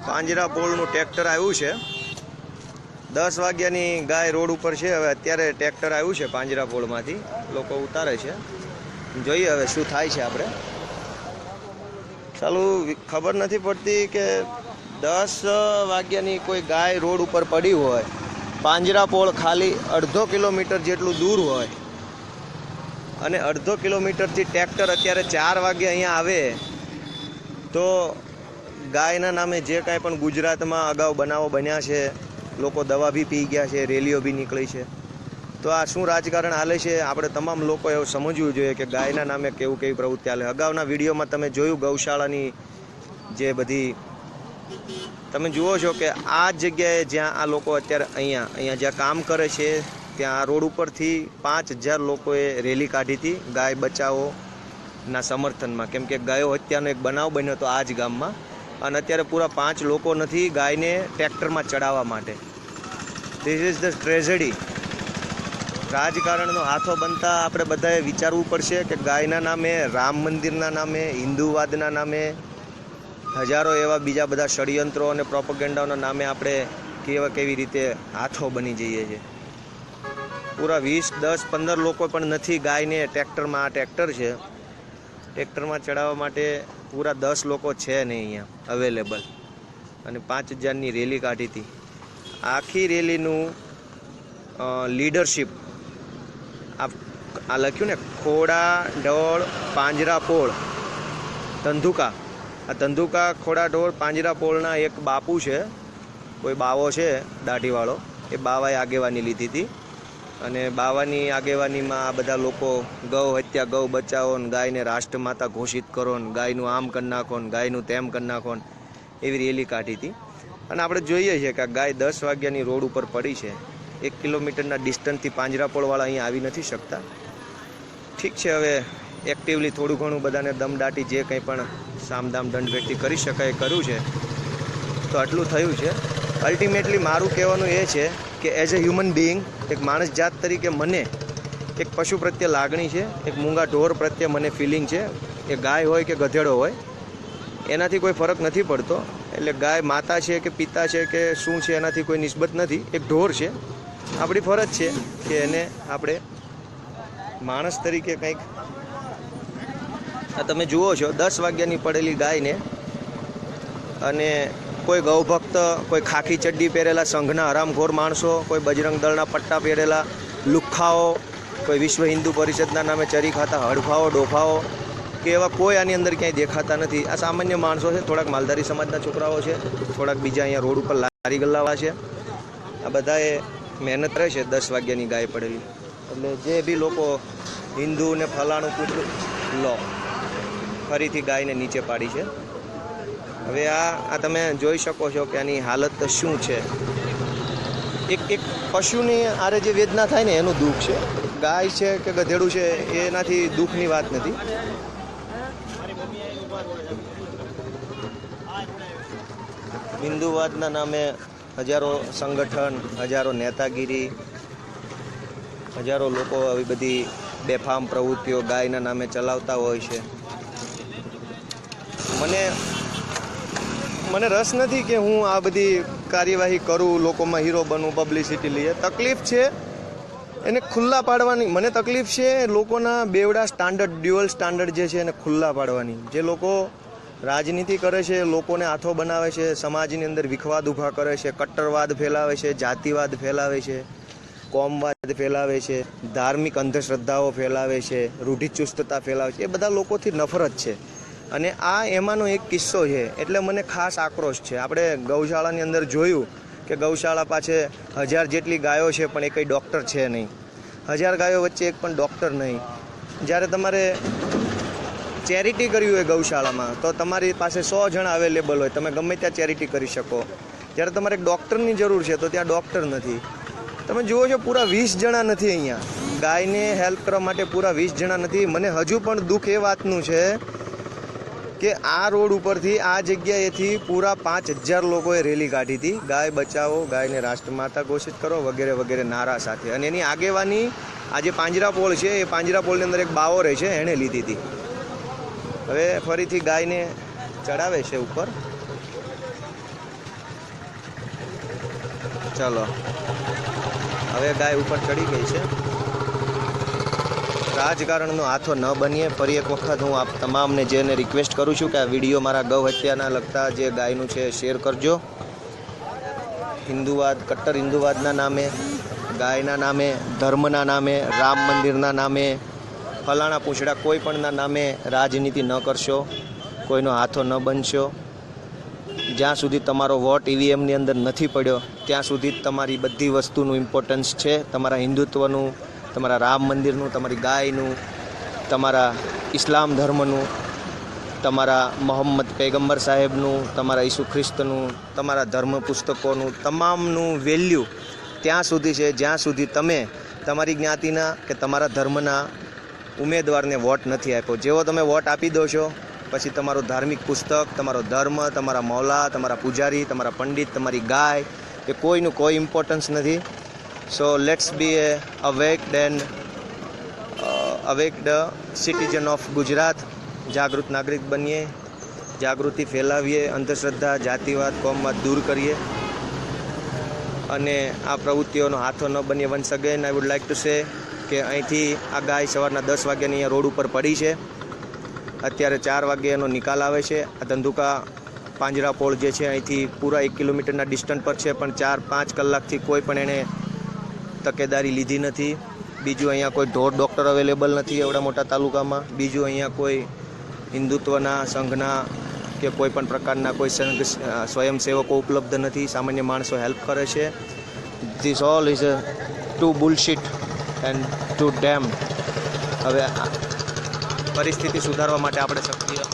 પાંજરાપોળનું tractor આવ્યું છે. 10 વાગ્યાની ગાય રોડ ઉપર છે. હવે અત્યારે ટ્રેક્ટર આવ્યું છે પાંજરાપોળમાંથી, લોકો ઉતારે છે. જોઈએ હવે શું થાય છે. આપણે ચાલુ ખબર નથી પડતી કે 10 વાગ્યાની કોઈ ગાય રોડ ઉપર પડી હોય, પાંજરાપોળ ખાલી 1/2 કિલોમીટર જેટલું દૂર હોય અને 1/2 કિલોમીટરથી ટ્રેક્ટર અત્યારે 4 વાગે અહીંયા આવે તો ગાયના નામે જે કાંઈ પણ ગુજરાતમાં અગાઉ બનાવો બન્યા છે, લોકો દવા બી પી ગયા છે, રેલીઓ બી નીકળી છે, તો આ શું રાજકારણ હાલે છે? આપણે તમામ લોકો એવું સમજવું જોઈએ કે ગાયના નામે કેવી પ્રવૃત્તિ હાલે. અગાઉના વિડીયોમાં તમે જોયું ગૌશાળાની જે બધી તમે જુઓ છો કે આ જગ્યાએ જ્યાં આ લોકો અત્યારે અહીંયા જ્યાં કામ કરે છે ત્યાં રોડ ઉપરથી 5000 લોકોએ રેલી કાઢી હતી ગાય બચાવોના સમર્થનમાં. કેમ કે ગાયો હત્યાનો એક બનાવ બન્યો હતો આ જ ગામમાં, અને અત્યારે પૂરા 5 લોકો નથી ગાયને ટ્રેક્ટરમાં ચડાવવા માટે. This is the tragedy. રાજકારણનો હાથો બનતા આપણે બધાએ વિચારવું પડશે કે ગાયના નામે, રામ મંદિરના નામે, હિન્દુવાદના નામે, હજારો એવા બીજા બધા ષડયંત્રો અને પ્રોપેગેન્ડાઓના નામે આપણે કેવી રીતે હાથો બની જઈએ છીએ. પૂરા 20, 10, 15 લોકો પણ નથી ગાયને ટ્રેક્ટરમાં. આ ટ્રેક્ટર છે, ટ્રેક્ટરમાં ચડાવવા માટે પૂરા 10 લોકો છે નહીં અહીંયા અવેલેબલ, અને 5000ની રેલી કાઢી હતી. આખી રેલીનું લીડરશિપ આ લખ્યું ને, ખોડા ઢોળ પાંજરાપોળ ધંધુકા. આ ધંધુકા ખોડા ઢોળ પાંજરાપોળના એક બાપુ છે, કોઈ બાવો છે દાઢીવાળો, એ બાવાએ આગેવાની લીધી હતી. અને બાવાની આગેવાનીમાં આ બધા લોકો ગૌ હત્યા, ગૌ બચાવો, ગાયને રાષ્ટ્રમાતા ઘોષિત કરો, ગાયનું આમ કરી નાખો, ગાયનું તેમ કરી નાખો, એવી રેલી કાઢી હતી. અને આપણે જોઈએ છીએ કે આ ગાય 10 વાગ્યાની રોડ ઉપર પડી છે. 1 કિલોમીટરના ડિસ્ટન્સથી પાંજરાપોળવાળા અહીંયા આવી નથી શકતા. ઠીક છે, હવે એક્ટિવલી થોડું ઘણું બધાને દમદાટી જે કંઈ પણ સામદામ દંડ વ્યક્તિ કરી શકાય કર્યું છે, તો આટલું થયું છે. અલ્ટિમેટલી મારું કહેવાનું એ છે કે એઝ અ હ્યુમન બિઈંગ, એક માણસ જાત તરીકે મને એક પશુ પ્રત્યે લાગણી છે, એક મૂંગા ઢોર પ્રત્યે મને ફિલિંગ છે. એ ગાય હોય કે ગધેડો હોય એનાથી કોઈ ફરક નથી પડતો. એટલે ગાય માતા છે કે પિતા છે કે શું છે એનાથી કોઈ નિસ્બત નથી. એક ઢોર છે, આપણી ફરજ છે કે એને આપણે માણસ તરીકે કંઈક. આ તમે જુઓ છો 10 વાગ્યાની પડેલી ગાયને, અને કોઈ ગૌભક્ત, કોઈ ખાખી ચડ્ડી પહેરેલા સંઘના હરામખોર માણસો, કોઈ બજરંગ દળના પટ્ટા પહેરેલા લુખ્ખાઓ, કોઈ વિશ્વ હિન્દુ પરિષદના નામે ચરી ખાતા હડફાઓ, ડોફાઓ કે એવા કોઈ આની અંદર ક્યાંય દેખાતા નથી. આ સામાન્ય માણસો છે, થોડાક માલધારી સમાજના છોકરાઓ છે, થોડાક બીજા અહીંયા રોડ ઉપર લારી ગલ્લાવા છે. આ બધાએ મહેનત રહે છે 10 વાગ્યાની ગાય પડેલી. એટલે જે બી લોકો હિન્દુ ને ફલાણું કૂટલું લો, ફરીથી ગાયને નીચે પાડી છે. હવે આ તમે જોઈ શકો છો કે આની હાલત શું છે. એક પશુની આરે જે વેદના થાય ને એનું દુઃખ છે. ગાય છે કે ગધેડું છે એનાથી દુઃખની વાત નથી. હિન્દુવાદના નામે હજારો સંગઠન, હજારો નેતાગીરી, હજારો લોકો આવી બધી બેફામ પ્રવૃત્તિઓ ગાયના નામે ચલાવતા હોય છે. મને રસ નથી કે હું આ બધી કાર્યવાહી કરું, લોકોમાં હીરો બનું, પબ્લિસિટી લઈએ. તકલીફ છે એને ખુલ્લા પાડવાની. મને તકલીફ છે લોકોના બેવડા સ્ટાન્ડર્ડ, ડ્યુઅલ સ્ટાન્ડર્ડ જે છે એને ખુલ્લા પાડવાની. જે લોકો રાજનીતિ કરે છે, લોકોને હાથો બનાવે છે, સમાજની અંદર વિખવાદ ઊભા કરે છે, કટ્ટરવાદ ફેલાવે છે, જાતિવાદ ફેલાવે છે, કોમવાદ ફેલાવે છે, ધાર્મિક અંધશ્રદ્ધાઓ ફેલાવે છે, રૂઢિચુસ્તતા ફેલાવે છે, એ બધા લોકોથી નફરત છે. અને આ એમાંનો એક કિસ્સો છે. એટલે મને ખાસ આક્રોશ છે. આપણે ગૌશાળાની અંદર જોયું કે ગૌશાળા પાસે 1000 જેટલી ગાયો છે, પણ એ કંઈ ડૉક્ટર છે નહીં. 1000 ગાયો વચ્ચે એક પણ ડૉક્ટર નહીં. જ્યારે તમારે ચેરિટી કરવી હોય ગૌશાળામાં તો તમારી પાસે 100 જણા અવેલેબલ હોય, તમે ગમે ત્યાં ચેરિટી કરી શકો. જ્યારે તમારે એક ડૉક્ટરની જરૂર છે તો ત્યાં ડૉક્ટર નથી. તમે જુઓ છો પૂરા 20 જણા નથી અહીંયા ગાયને હેલ્પ કરવા માટે. પૂરા 20 જણા નથી. મને હજુ પણ દુઃખ એ વાતનું છે કે આ રોડ ઉપરથી, આ જગ્યાએથી પૂરા 5000 લોકોએ રેલી કાઢી હતી, ગાય બચાવો, ગાયને રાષ્ટ્રમાતા ઘોષિત કરો વગેરે વગેરે નારા સાથે. અને એની આગેવાની આ જે પાંજરાપોળ છે એ પાંજરાપોળની અંદર એક બાવો રહે છે એણે લીધી હતી. હવે ફરીથી ગાયને ચડાવે છે ઉપર. ચલો હવે ગાય ઉપર ચડી ગઈ છે. રાજકારણનો હાથો ન બનીએ. ફરી એક વખત હું આપ તમામને જેને રિક્વેસ્ટ કરું છું કે આ વિડીયો મારા ગૌ હત્યાના લગતા જે ગાયનું છે શેર કરજો. હિન્દુવાદ, કટ્ટર હિન્દુવાદના નામે, ગાયના નામે, ધર્મના નામે, રામ મંદિરના નામે, ફલાણા પૂંછડા કોઈ પણના નામે રાજનીતિ ન કરશો, કોઈનો હાથો ન બનશો. જ્યાં સુધી તમારો વોટ ઈવીએમની અંદર નથી પડ્યો ત્યાં સુધી તમારી બધી વસ્તુનું ઇમ્પોર્ટન્સ છે. તમારા હિન્દુત્વનું, તમારા રામ મંદિરનું, તમારી ગાયનું, તમારા ઇસ્લામ ધર્મનું, તમારા મોહમ્મદ પૈગંબર સાહેબનું, તમારા ઈસુ ખ્રિસ્તનું, તમારા ધર્મ પુસ્તકોનું, તમામનું વેલ્યુ ત્યાં સુધી છે જ્યાં સુધી તમે તમારી જ્ઞાતિના કે તમારા ધર્મના ઉમેદવારને વોટ નથી આપ્યો. જેવો તમે વોટ આપી દો છો પછી તમારું ધાર્મિક પુસ્તક, તમારો ધર્મ, તમારા મૌલા, તમારા પૂજારી, તમારા પંડિત, તમારી ગાય એ કોઈનું કોઈ ઇમ્પોર્ટન્સ નથી. So let's be a awaked citizen of Gujarat. જાગૃત નાગરિક બનીએ, જાગૃતિ ફેલાવીએ, અંધશ્રદ્ધા, જાતિવાદ, કોમવાદ દૂર કરીએ અને આ પ્રવૃત્તિઓનો હાથો ન બનીએ. Once again I would like to say કે અહીંથી આ ગાય સવારના 10 વાગ્યાની અહીંયા રોડ ઉપર પડી છે. અત્યારે 4 વાગે એનો નિકાલ આવે છે. આ ધંધુકા પાંજરાપોળ જે છે અહીંથી પૂરા 1 કિલોમીટરના ડિસ્ટન્સ પર છે, પણ 4-5 કલાકથી કોઈ પણ એણે તકેદારી લીધી નથી. બીજું અહીંયા કોઈ ઢોર ડૉક્ટર અવેલેબલ નથી એવડા મોટા તાલુકામાં. બીજું અહીંયા કોઈ હિન્દુત્વના સંઘના કે કોઈ પણ પ્રકારના કોઈ સંઘ સ્વયંસેવકો ઉપલબ્ધ નથી. સામાન્ય માણસો હેલ્પ કરે છે. This all is too bullshit and too damn. હવે પરિસ્થિતિ સુધારવા માટે આપણે સક્રિય